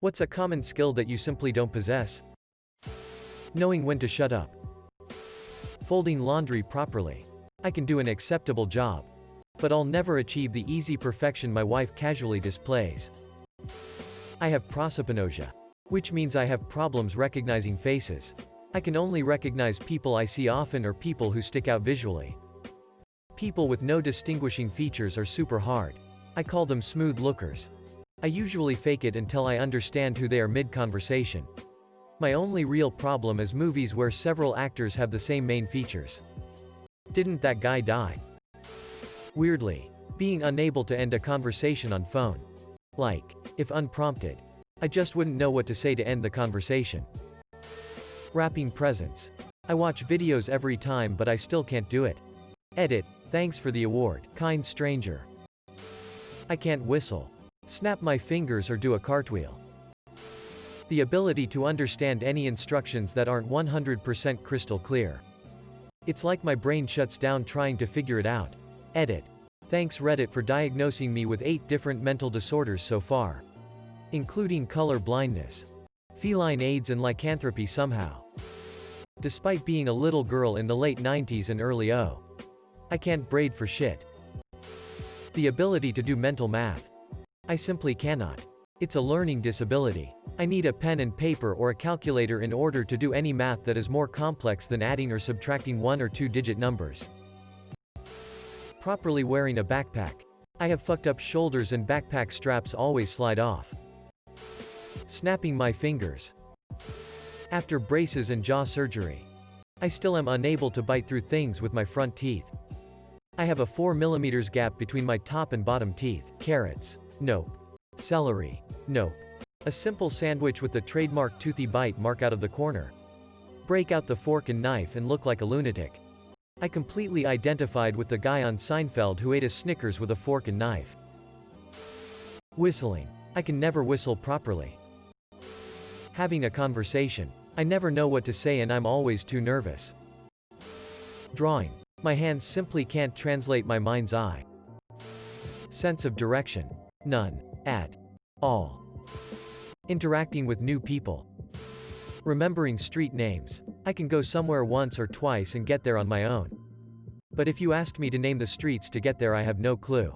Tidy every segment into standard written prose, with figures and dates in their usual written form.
What's a common skill that you simply don't possess? Knowing when to shut up. Folding laundry properly. I can do an acceptable job, but I'll never achieve the easy perfection my wife casually displays. I have prosopagnosia, which means I have problems recognizing faces. I can only recognize people I see often or people who stick out visually. People with no distinguishing features are super hard. I call them smooth lookers. I usually fake it until I understand who they are mid-conversation. My only real problem is movies where several actors have the same main features. Didn't that guy die? Weirdly, being unable to end a conversation on phone. Like, if unprompted, I just wouldn't know what to say to end the conversation. Wrapping presents. I watch videos every time but I still can't do it. Edit, thanks for the award, kind stranger. I can't whistle, snap my fingers or do a cartwheel. The ability to understand any instructions that aren't 100% crystal clear. It's like my brain shuts down trying to figure it out. Edit. Thanks Reddit for diagnosing me with 8 different mental disorders so far, including color blindness, feline AIDS and lycanthropy somehow. Despite being a little girl in the late 90s and early 00s. I can't braid for shit. The ability to do mental math. I simply cannot. It's a learning disability. I need a pen and paper or a calculator in order to do any math that is more complex than adding or subtracting 1 or 2-digit numbers. Properly wearing a backpack. I have fucked up shoulders and backpack straps always slide off. Snapping my fingers. After braces and jaw surgery, I still am unable to bite through things with my front teeth. I have a 4 mm gap between my top and bottom teeth. Carrots. Nope. Celery. Nope. A simple sandwich with the trademark toothy bite mark out of the corner. Break out the fork and knife and look like a lunatic. I completely identified with the guy on Seinfeld who ate a Snickers with a fork and knife. Whistling. I can never whistle properly. Having a conversation. I never know what to say and I'm always too nervous. Drawing. My hands simply can't translate my mind's eye. Sense of direction. None. At all. Interacting with new people. Remembering street names. I can go somewhere once or twice and get there on my own. But if you asked me to name the streets to get there, I have no clue.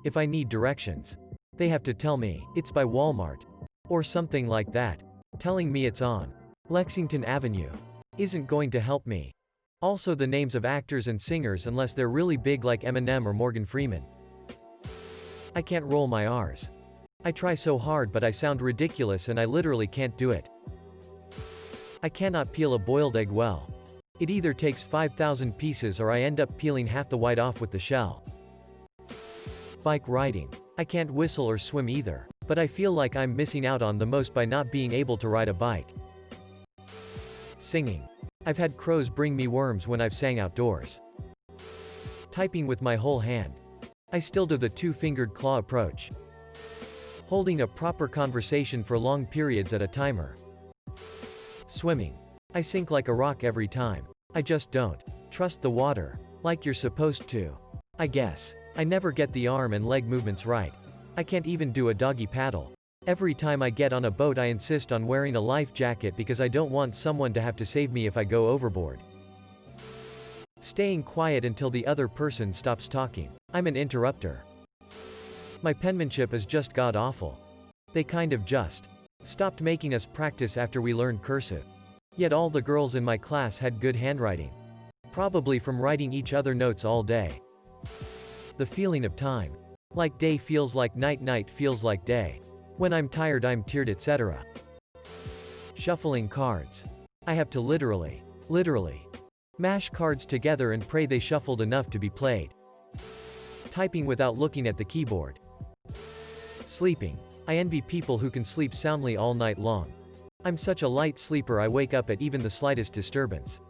If I need directions, they have to tell me, it's by Walmart. Or something like that. Telling me it's on Lexington Avenue isn't going to help me. Also the names of actors and singers unless they're really big like Eminem or Morgan Freeman. I can't roll my R's. I try so hard but I sound ridiculous and I literally can't do it. I cannot peel a boiled egg well. It either takes 5,000 pieces or I end up peeling half the white off with the shell. Bike riding. I can't whistle or swim either, but I feel like I'm missing out on the most by not being able to ride a bike. Singing. I've had crows bring me worms when I've sang outdoors. Typing with my whole hand. I still do the 2-fingered claw approach. Holding a proper conversation for long periods at a timer. Swimming. I sink like a rock every time. I just don't trust the water like you're supposed to. I guess. I never get the arm and leg movements right. I can't even do a doggy paddle. Every time I get on a boat I insist on wearing a life jacket because I don't want someone to have to save me if I go overboard. Staying quiet until the other person stops talking. I'm an interrupter. My penmanship is just god-awful. They kind of just stopped making us practice after we learned cursive. Yet all the girls in my class had good handwriting. Probably from writing each other notes all day. The feeling of time. Like day feels like night, night feels like day. When I'm tired I'm tired, etc. Shuffling cards. I have to literally mash cards together and pray they shuffled enough to be played. Typing without looking at the keyboard. Sleeping. I envy people who can sleep soundly all night long. I'm such a light sleeper I wake up at even the slightest disturbance.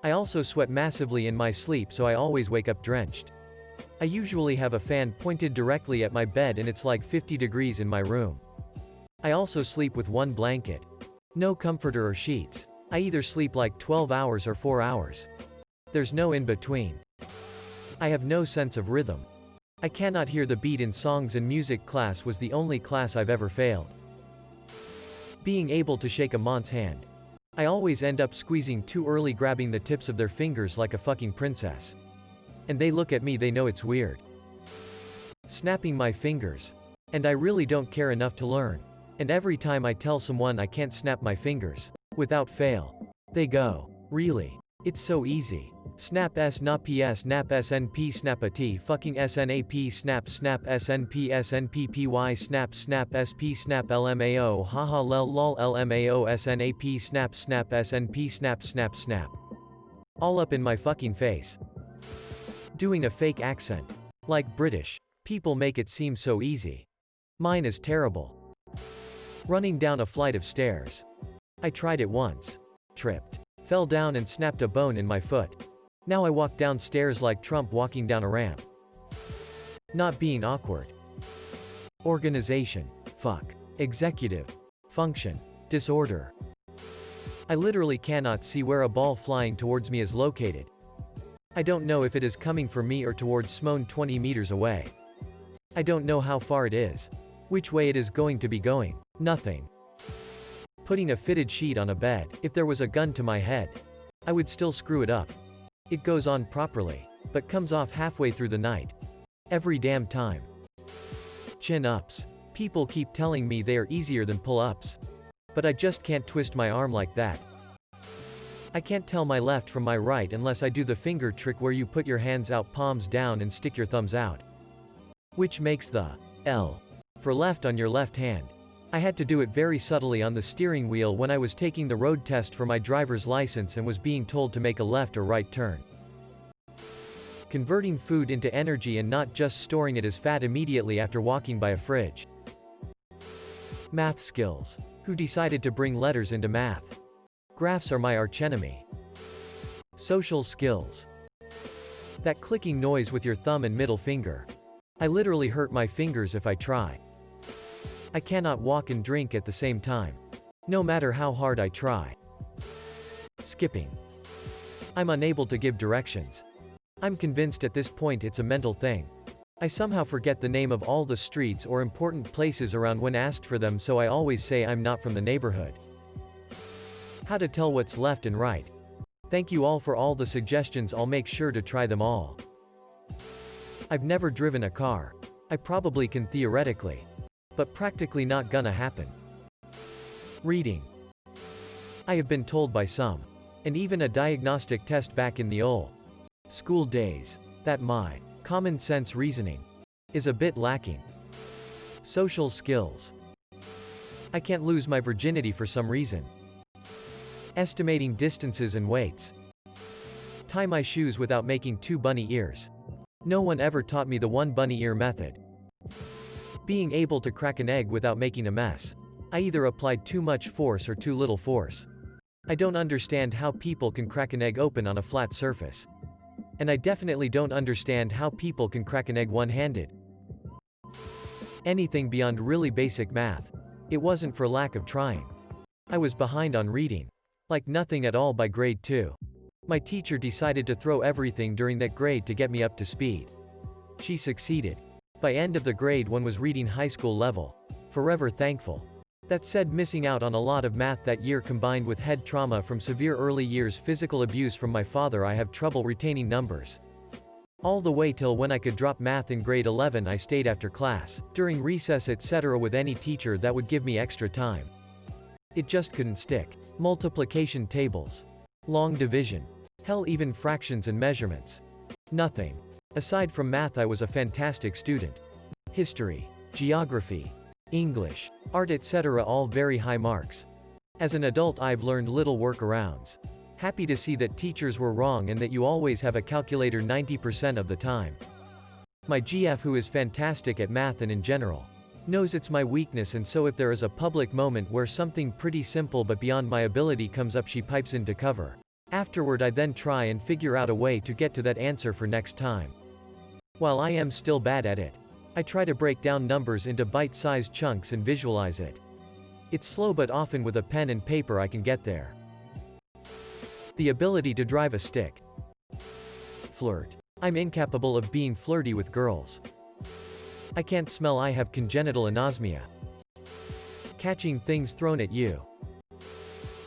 I also sweat massively in my sleep so I always wake up drenched. I usually have a fan pointed directly at my bed and it's like 50 degrees in my room. I also sleep with one blanket. No comforter or sheets. I either sleep like 12 hours or 4 hours. There's no in between. I have no sense of rhythm. I cannot hear the beat in songs and music class was the only class I've ever failed. Being able to shake a man's hand. I always end up squeezing too early, grabbing the tips of their fingers like a fucking princess. And they look at me, they know it's weird. Snapping my fingers. And I really don't care enough to learn. And every time I tell someone I can't snap my fingers, without fail, they go, "Really? It's so easy. Snap s na ps nap snp snap a t fucking snap snap snap snp snppy snap snap sp snap lmao haha lel lol lmao snap snap snap snp snap snap snap." All up in my fucking face. Doing a fake accent. Like British. People make it seem so easy. Mine is terrible. Running down a flight of stairs. I tried it once. Tripped. Fell down and snapped a bone in my foot. Now I walk downstairs like Trump walking down a ramp. Not being awkward. Organization. Fuck. Executive. Function. Disorder. I literally cannot see where a ball flying towards me is located. I don't know if it is coming for me or towards Smone 20 meters away. I don't know how far it is. Which way it is going to be going. Nothing. Putting a fitted sheet on a bed. If there was a gun to my head, I would still screw it up. It goes on properly, but comes off halfway through the night. Every damn time. Chin-ups. People keep telling me they are easier than pull-ups. But I just can't twist my arm like that. I can't tell my left from my right unless I do the finger trick where you put your hands out, palms down, and stick your thumbs out. Which makes the L for left on your left hand. I had to do it very subtly on the steering wheel when I was taking the road test for my driver's license and was being told to make a left or right turn. Converting food into energy and not just storing it as fat immediately after walking by a fridge. Math skills. Who decided to bring letters into math? Graphs are my archenemy. Social skills. That clicking noise with your thumb and middle finger. I literally hurt my fingers if I try. I cannot walk and drink at the same time. No matter how hard I try. Skipping. I'm unable to give directions. I'm convinced at this point it's a mental thing. I somehow forget the name of all the streets or important places around when asked for them, so I always say I'm not from the neighborhood. How to tell what's left and right. Thank you all for all the suggestions, I'll make sure to try them all. I've never driven a car. I probably can theoretically. But practically not gonna happen. Reading. I have been told by some, and even a diagnostic test back in the old school days, that my common sense reasoning is a bit lacking. Social skills. I can't lose my virginity for some reason. Estimating distances and weights. Tie my shoes without making 2 bunny ears. No one ever taught me the 1 bunny ear method. Being able to crack an egg without making a mess. I either applied too much force or too little force. I don't understand how people can crack an egg open on a flat surface. And I definitely don't understand how people can crack an egg one-handed. Anything beyond really basic math. It wasn't for lack of trying. I was behind on reading. Like nothing at all by grade 2. My teacher decided to throw everything during that grade to get me up to speed. She succeeded. By end of the grade 1 was reading high school level. Forever thankful. That said, missing out on a lot of math that year combined with head trauma from severe early years physical abuse from my father, I have trouble retaining numbers. All the way till when I could drop math in grade 11, I stayed after class, during recess etc. with any teacher that would give me extra time. It just couldn't stick. Multiplication tables. Long division. Hell, even fractions and measurements. Nothing. Aside from math, I was a fantastic student. History, geography, English, art etc. all very high marks. As an adult, I've learned little workarounds. Happy to see that teachers were wrong and that you always have a calculator 90% of the time. My GF, who is fantastic at math and in general, knows it's my weakness, and so if there is a public moment where something pretty simple but beyond my ability comes up, she pipes in to cover. Afterward, I then try and figure out a way to get to that answer for next time. While I am still bad at it, I try to break down numbers into bite-sized chunks and visualize it. It's slow, but often with a pen and paper I can get there. The ability to drive a stick. Flirt. I'm incapable of being flirty with girls. I can't smell. I have congenital anosmia. Catching things thrown at you.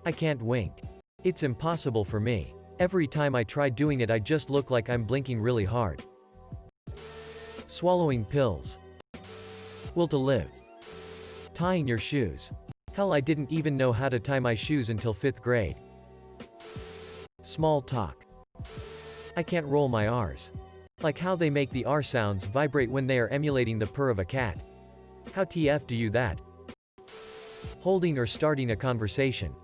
I can't wink. It's impossible for me. Every time I try doing it I just look like I'm blinking really hard. Swallowing pills. Will to live. Tying your shoes. Hell, I didn't even know how to tie my shoes until 5th grade. Small talk. I can't roll my R's. Like how they make the R sounds vibrate when they are emulating the purr of a cat. How TF do you that? Holding or starting a conversation.